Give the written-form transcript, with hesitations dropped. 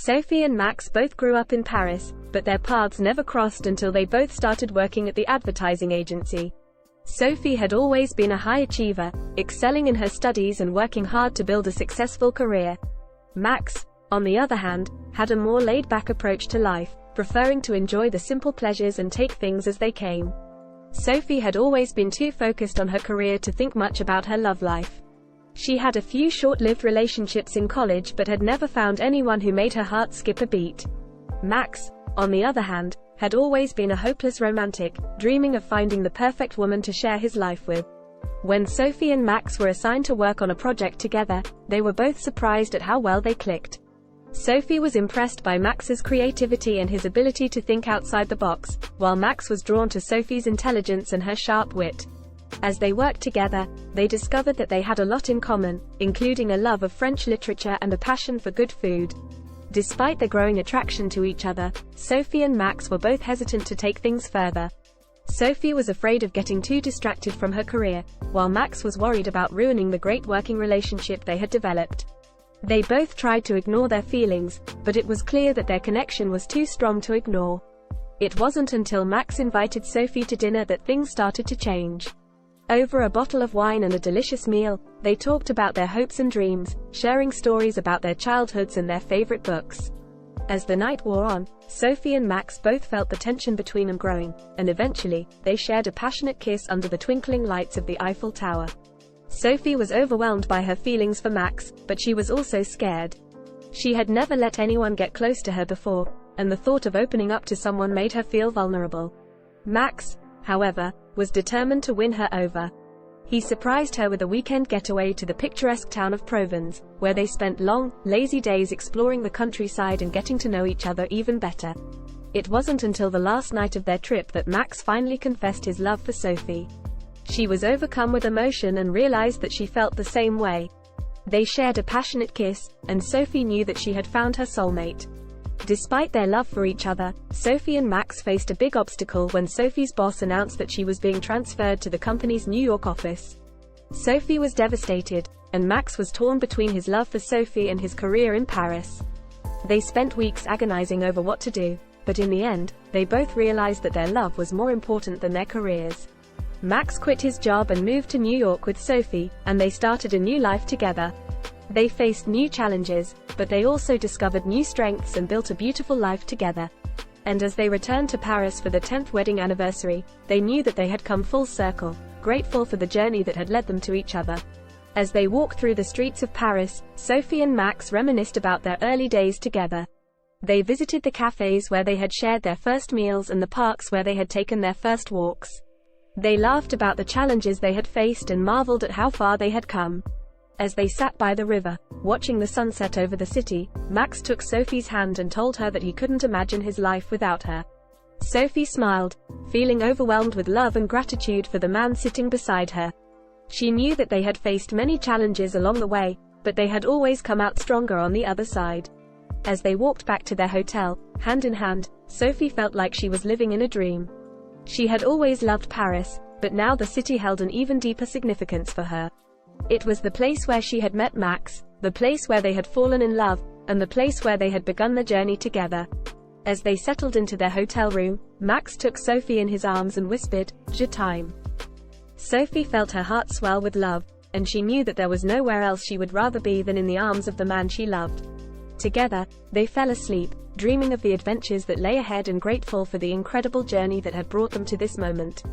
Sophie and Max both grew up in Paris, but their paths never crossed until they both started working at the advertising agency. Sophie had always been a high achiever, excelling in her studies and working hard to build a successful career. Max, on the other hand, had a more laid-back approach to life, preferring to enjoy the simple pleasures and take things as they came. Sophie had always been too focused on her career to think much about her love life. She had a few short-lived relationships in college but had never found anyone who made her heart skip a beat. Max, on the other hand, had always been a hopeless romantic, dreaming of finding the perfect woman to share his life with. When Sophie and Max were assigned to work on a project together, they were both surprised at how well they clicked. Sophie was impressed by Max's creativity and his ability to think outside the box, while Max was drawn to Sophie's intelligence and her sharp wit. As they worked together, they discovered that they had a lot in common, including a love of French literature and a passion for good food. Despite their growing attraction to each other, Sophie and Max were both hesitant to take things further. Sophie was afraid of getting too distracted from her career, while Max was worried about ruining the great working relationship they had developed. They both tried to ignore their feelings, but it was clear that their connection was too strong to ignore. It wasn't until Max invited Sophie to dinner that things started to change. Over a bottle of wine and a delicious meal, they talked about their hopes and dreams, sharing stories about their childhoods and their favorite books. As the night wore on, Sophie and Max both felt the tension between them growing, and eventually, they shared a passionate kiss under the twinkling lights of the Eiffel Tower. Sophie was overwhelmed by her feelings for Max, but she was also scared. She had never let anyone get close to her before, and the thought of opening up to someone made her feel vulnerable. Max, however, was determined to win her over. He surprised her with a weekend getaway to the picturesque town of Provence, where they spent long, lazy days exploring the countryside and getting to know each other even better. It wasn't until the last night of their trip that Max finally confessed his love for Sophie. She was overcome with emotion and realized that she felt the same way. They shared a passionate kiss, and Sophie knew that she had found her soulmate. Despite their love for each other, Sophie and Max faced a big obstacle when Sophie's boss announced that she was being transferred to the company's New York office. Sophie was devastated, and Max was torn between his love for Sophie and his career in Paris. They spent weeks agonizing over what to do, but in the end, they both realized that their love was more important than their careers. Max quit his job and moved to New York with Sophie, and they started a new life together. They faced new challenges, but they also discovered new strengths and built a beautiful life together. And as they returned to Paris for their 10th wedding anniversary, they knew that they had come full circle, grateful for the journey that had led them to each other. As they walked through the streets of Paris, Sophie and Max reminisced about their early days together. They visited the cafes where they had shared their first meals and the parks where they had taken their first walks. They laughed about the challenges they had faced and marveled at how far they had come. As they sat by the river, watching the sunset over the city, Max took Sophie's hand and told her that he couldn't imagine his life without her. Sophie smiled, feeling overwhelmed with love and gratitude for the man sitting beside her. She knew that they had faced many challenges along the way, but they had always come out stronger on the other side. As they walked back to their hotel, hand in hand, Sophie felt like she was living in a dream. She had always loved Paris, but now the city held an even deeper significance for her. It was the place where she had met Max, the place where they had fallen in love, and the place where they had begun the journey together. As they settled into their hotel room, Max took Sophie in his arms and whispered, "Je t'aime." Sophie felt her heart swell with love, and she knew that there was nowhere else she would rather be than in the arms of the man she loved. Together, they fell asleep, dreaming of the adventures that lay ahead and grateful for the incredible journey that had brought them to this moment.